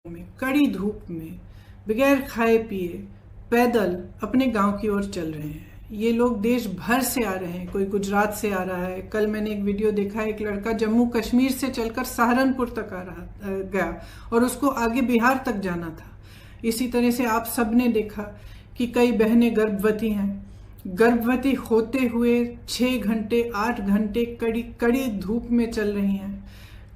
में कड़ी धूप में बगैर खाए पिए पैदल अपने गांव की ओर चल रहे हैं। ये लोग देश भर से आ रहे हैं, कोई गुजरात से आ रहा है। कल मैंने एक वीडियो देखा, एक लड़का जम्मू कश्मीर से चलकर सहारनपुर तक गया और उसको आगे बिहार तक जाना था। इसी तरह से आप सबने देखा कि कई बहनें गर्भवती हैं, गर्भवती होते हुए 6 घंटे 8 घंटे कड़ी धूप में चल रही हैं।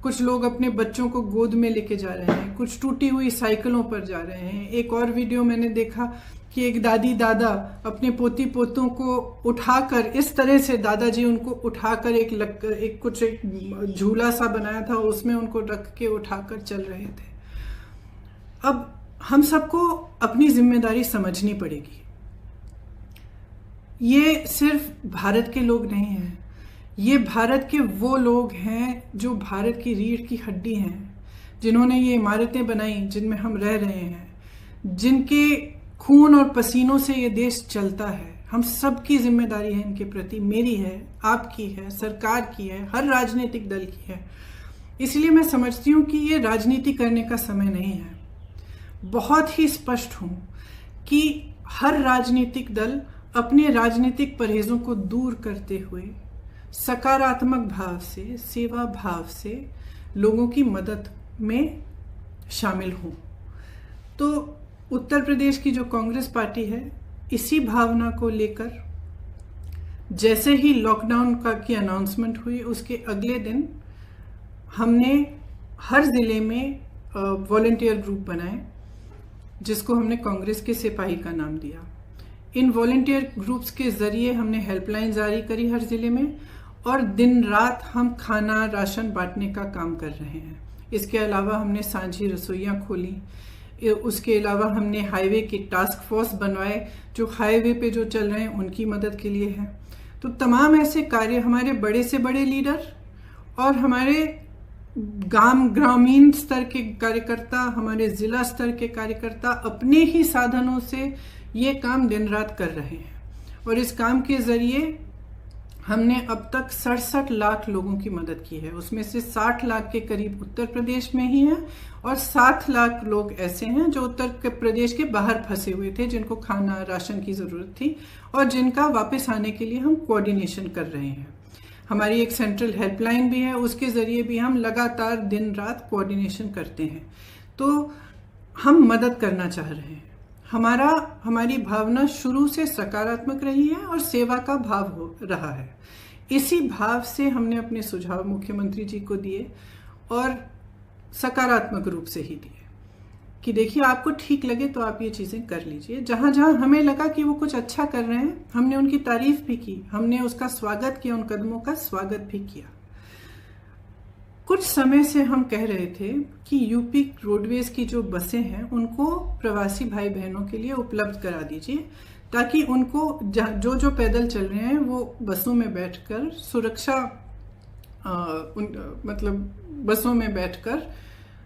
कुछ लोग अपने बच्चों को गोद में लेके जा रहे हैं, कुछ टूटी हुई साइकिलों पर जा रहे हैं। एक और वीडियो मैंने देखा कि एक दादी दादा अपने पोती पोतों को उठाकर, इस तरह से दादाजी उनको उठाकर एक झूला सा बनाया था, उसमें उनको रख के उठाकर चल रहे थे। अब हम सबको अपनी जिम्मेदारी समझनी पड़ेगी। ये सिर्फ भारत के लोग नहीं हैं, ये भारत के वो लोग हैं जो भारत की रीढ़ की हड्डी हैं, जिन्होंने ये इमारतें बनाई जिनमें हम रह रहे हैं, जिनके खून और पसीनों से ये देश चलता है। हम सबकी जिम्मेदारी है इनके प्रति, मेरी है, आपकी है, सरकार की है, हर राजनीतिक दल की है। इसलिए मैं समझती हूँ कि ये राजनीति करने का समय नहीं है। बहुत ही स्पष्ट हूँ कि हर राजनीतिक दल अपने राजनीतिक परहेजों को दूर करते हुए सकारात्मक भाव से, सेवा भाव से लोगों की मदद में शामिल हों। तो उत्तर प्रदेश की जो कांग्रेस पार्टी है, इसी भावना को लेकर जैसे ही लॉकडाउन की अनाउंसमेंट हुई, उसके अगले दिन हमने हर जिले में वॉलंटियर ग्रुप बनाए, जिसको हमने कांग्रेस के सिपाही का नाम दिया। इन वॉलंटियर ग्रुप्स के जरिए हमने हेल्पलाइन जारी करी हर जिले में, और दिन रात हम खाना राशन बांटने का काम कर रहे हैं। इसके अलावा हमने सांझी रसोइयाँ खोली। उसके अलावा हमने हाईवे की टास्क फोर्स बनवाए, जो हाईवे पे जो चल रहे हैं उनकी मदद के लिए है। तो तमाम ऐसे कार्य हमारे बड़े से बड़े लीडर और हमारे ग्रामीण स्तर के कार्यकर्ता, हमारे जिला स्तर के कार्यकर्ता अपने ही साधनों से ये काम दिन रात कर रहे हैं। और इस काम के जरिए हमने अब तक 67 लाख लोगों की मदद की है। उसमें से 60 लाख के करीब उत्तर प्रदेश में ही हैं, और 7 लाख लोग ऐसे हैं जो उत्तर प्रदेश के बाहर फंसे हुए थे, जिनको खाना राशन की ज़रूरत थी और जिनका वापस आने के लिए हम कोऑर्डिनेशन कर रहे हैं। हमारी एक सेंट्रल हेल्पलाइन भी है, उसके ज़रिए भी हम लगातार दिन रात कोऑर्डिनेशन करते हैं। तो हम मदद करना चाह रहे हैं। हमारी भावना शुरू से सकारात्मक रही है और सेवा का भाव हो रहा है। इसी भाव से हमने अपने सुझाव मुख्यमंत्री जी को दिए, और सकारात्मक रूप से ही दिए कि देखिए, आपको ठीक लगे तो आप ये चीज़ें कर लीजिए। जहाँ जहाँ हमें लगा कि वो कुछ अच्छा कर रहे हैं, हमने उनकी तारीफ भी की, हमने उसका स्वागत किया, उन कदमों का स्वागत भी किया। कुछ समय से हम कह रहे थे कि यूपी रोडवेज की जो बसें हैं उनको प्रवासी भाई बहनों के लिए उपलब्ध करा दीजिए, ताकि उनको जो पैदल चल रहे हैं वो बसों में बैठकर बसों में बैठकर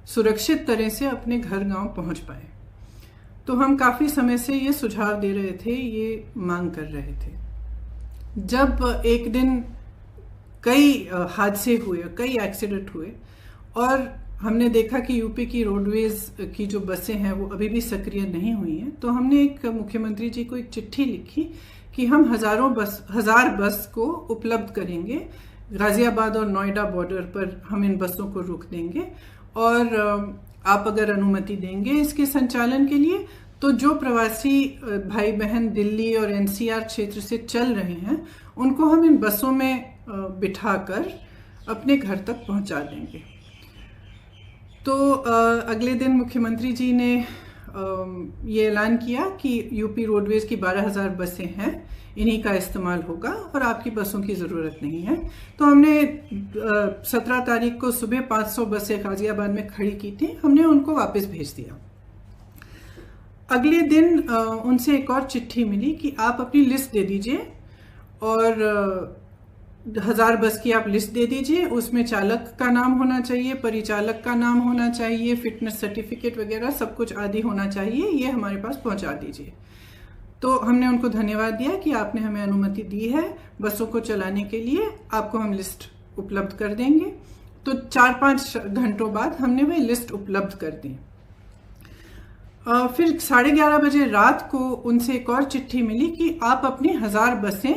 सुरक्षित तरह से अपने घर गांव पहुंच पाए। तो हम काफ़ी समय से ये सुझाव दे रहे थे, ये मांग कर रहे थे। जब एक दिन कई हादसे हुए, कई एक्सीडेंट हुए, और हमने देखा कि यूपी की रोडवेज की जो बसें हैं वो अभी भी सक्रिय नहीं हुई हैं, तो हमने एक मुख्यमंत्री जी को एक चिट्ठी लिखी कि हम 1000 बस को उपलब्ध करेंगे। गाजियाबाद और नोएडा बॉर्डर पर हम इन बसों को रोक देंगे, और आप अगर अनुमति देंगे इसके संचालन के लिए, तो जो प्रवासी भाई बहन दिल्ली और एनसीआर क्षेत्र से चल रहे हैं उनको हम इन बसों में बिठाकर अपने घर तक पहुंचा देंगे। तो अगले दिन मुख्यमंत्री जी ने ये ऐलान किया कि यूपी रोडवेज की 12,000 बसें हैं, इन्हीं का इस्तेमाल होगा और आपकी बसों की ज़रूरत नहीं है। तो हमने 17 तारीख को सुबह 500 बसें गाजियाबाद में खड़ी की थी, हमने उनको वापस भेज दिया। अगले दिन उनसे एक और चिट्ठी मिली कि आप अपनी लिस्ट दे दीजिए, और 1000 बस की आप लिस्ट दे दीजिए। उसमें चालक का नाम होना चाहिए, परिचालक का नाम होना चाहिए, फिटनेस सर्टिफिकेट वगैरह सब कुछ आदि होना चाहिए, ये हमारे पास पहुंचा दीजिए। तो हमने उनको धन्यवाद दिया कि आपने हमें अनुमति दी है बसों को चलाने के लिए, आपको हम लिस्ट उपलब्ध कर देंगे। तो 4-5 घंटों बाद हमने वह लिस्ट उपलब्ध कर दी। फिर 11:30 बजे रात को उनसे एक और चिट्ठी मिली कि आप अपनी 1000 बसें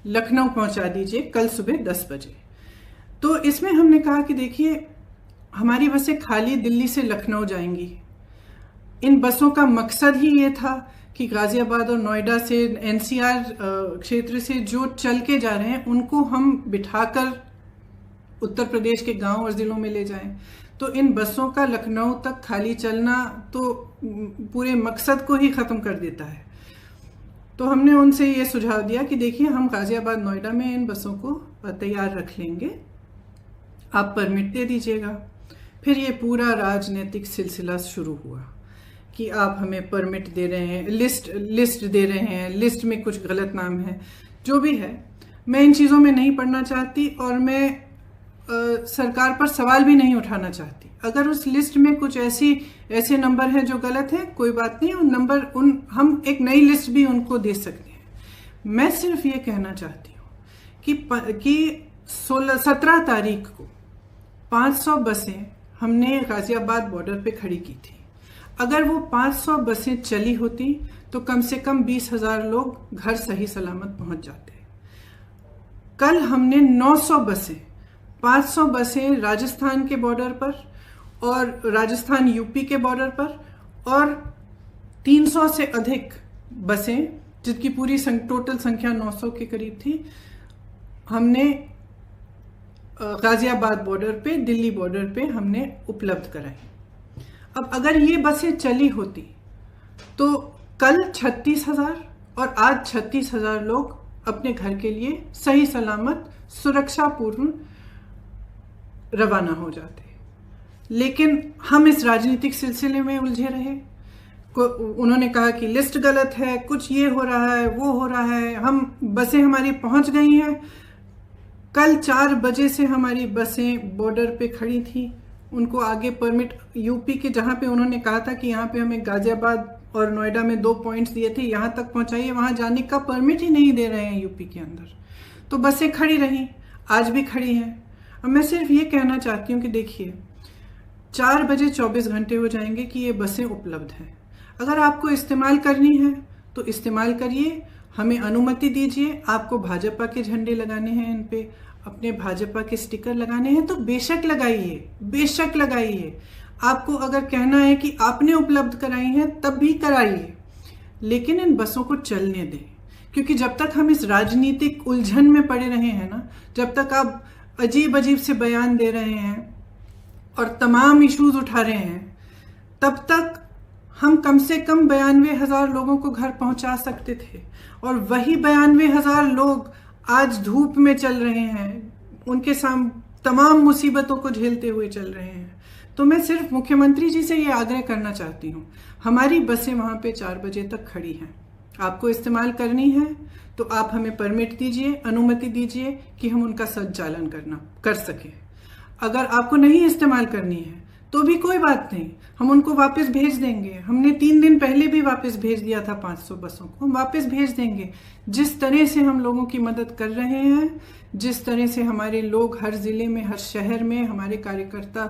लखनऊ पहुंचा दीजिए कल सुबह 10 बजे। तो इसमें हमने कहा कि देखिए, हमारी बसें खाली दिल्ली से लखनऊ जाएंगी। इन बसों का मकसद ही ये था कि गाजियाबाद और नोएडा से, एनसीआर क्षेत्र से जो चल के जा रहे हैं उनको हम बिठाकर उत्तर प्रदेश के गांव और ज़िलों में ले जाएं। तो इन बसों का लखनऊ तक खाली चलना तो पूरे मकसद को ही ख़त्म कर देता है। तो हमने उनसे ये सुझाव दिया कि देखिए, हम गाजियाबाद नोएडा में इन बसों को तैयार रख लेंगे, आप परमिट दे दीजिएगा। फिर ये पूरा राजनीतिक सिलसिला शुरू हुआ कि आप हमें परमिट दे रहे हैं, लिस्ट दे रहे हैं, लिस्ट में कुछ गलत नाम है। जो भी है, मैं इन चीज़ों में नहीं पढ़ना चाहती और मैं सरकार पर सवाल भी नहीं उठाना चाहती। अगर उस लिस्ट में कुछ ऐसे नंबर हैं जो गलत हैं, कोई बात नहीं, हम एक नई लिस्ट भी उनको दे सकते हैं। मैं सिर्फ ये कहना चाहती हूँ कि 17 तारीख को 500 बसें हमने गाजियाबाद बॉर्डर पे खड़ी की थी। अगर वो 500 बसें चली होती तो कम से कम 20,000 लोग घर सही सलामत पहुंच जाते। कल हमने 900 बसें, 500 बसें राजस्थान के बॉर्डर पर और राजस्थान यूपी के बॉर्डर पर, और 300 से अधिक बसें, जिसकी पूरी टोटल संख्या 900 के करीब थी, हमने गाजियाबाद बॉर्डर पे, दिल्ली बॉर्डर पे हमने उपलब्ध कराई। अब अगर ये बसें चली होती तो कल 36,000 और आज 36,000 लोग अपने घर के लिए सही सलामत सुरक्षापूर्ण रवाना हो जाते। लेकिन हम इस राजनीतिक सिलसिले में उलझे रहे। उन्होंने कहा कि लिस्ट गलत है, कुछ ये हो रहा है, वो हो रहा है, बसें हमारी पहुंच गई हैं। कल 4 बजे से हमारी बसें बॉर्डर पे खड़ी थी। उनको आगे परमिट, यूपी के जहाँ पे उन्होंने कहा था कि यहाँ पे हमें गाजियाबाद और नोएडा में 2 पॉइंट्स दिए थे, यहाँ तक पहुँचाइए, वहाँ जाने का परमिट ही नहीं दे रहे हैं यूपी के अंदर। तो बसें खड़ी रहीं, आज भी खड़ी हैं। अब मैं सिर्फ ये कहना चाहती हूँ कि देखिए, 4 बजे 24 घंटे हो जाएंगे कि ये बसें उपलब्ध हैं। अगर आपको इस्तेमाल करनी है तो इस्तेमाल करिए, हमें अनुमति दीजिए। आपको भाजपा के झंडे लगाने हैं, इन पे अपने भाजपा के स्टिकर लगाने हैं तो बेशक लगाइए, बेशक लगाइए। आपको अगर कहना है कि आपने उपलब्ध कराई हैं तब भी कराइए, लेकिन इन बसों को चलने दें। क्योंकि जब तक हम इस राजनीतिक उलझन में पड़े रहे हैं ना, जब तक आप अजीब अजीब से बयान दे रहे हैं और तमाम इश्यूज उठा रहे हैं, तब तक हम कम से कम 92,000 लोगों को घर पहुंचा सकते थे। और वही 92,000 लोग आज धूप में चल रहे हैं, उनके सामने तमाम मुसीबतों को झेलते हुए चल रहे हैं। तो मैं सिर्फ मुख्यमंत्री जी से ये आग्रह करना चाहती हूँ, हमारी बसें वहाँ पे 4 बजे तक खड़ी हैं। आपको इस्तेमाल करनी है तो आप हमें परमिट दीजिए, अनुमति दीजिए कि हम उनका संचालन कर सकें। अगर आपको नहीं इस्तेमाल करनी है तो भी कोई बात नहीं, हम उनको वापस भेज देंगे। हमने 3 दिन पहले भी वापस भेज दिया था 500 बसों को, हम वापस भेज देंगे। जिस तरह से हम लोगों की मदद कर रहे हैं, जिस तरह से हमारे लोग हर जिले में, हर शहर में, हमारे कार्यकर्ता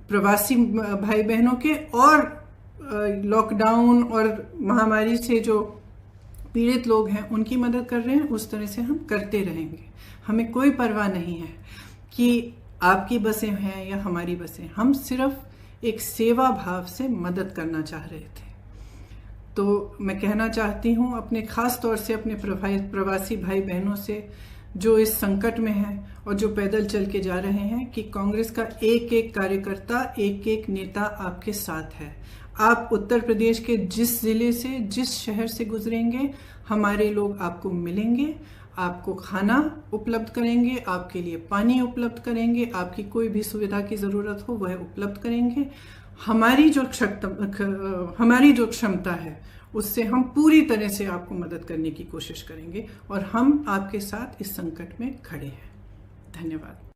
प्रवासी भाई बहनों के और लॉकडाउन और महामारी से जो पीड़ित लोग हैं उनकी मदद कर रहे हैं, उस तरह से हम करते रहेंगे। हमें कोई परवाह नहीं है कि आपकी बसें हैं या हमारी बसें, हम सिर्फ एक सेवा भाव से मदद करना चाह रहे थे। तो मैं कहना चाहती हूँ अपने खास तौर से अपने प्रवासी भाई बहनों से जो इस संकट में हैं और जो पैदल चल के जा रहे हैं, कि कांग्रेस का एक एक कार्यकर्ता, एक एक नेता आपके साथ है। आप उत्तर प्रदेश के जिस जिले से, जिस शहर से गुजरेंगे, हमारे लोग आपको मिलेंगे, आपको खाना उपलब्ध करेंगे, आपके लिए पानी उपलब्ध करेंगे, आपकी कोई भी सुविधा की ज़रूरत हो वह उपलब्ध करेंगे। हमारी जो क्षमता है उससे हम पूरी तरह से आपको मदद करने की कोशिश करेंगे और हम आपके साथ इस संकट में खड़े हैं। धन्यवाद।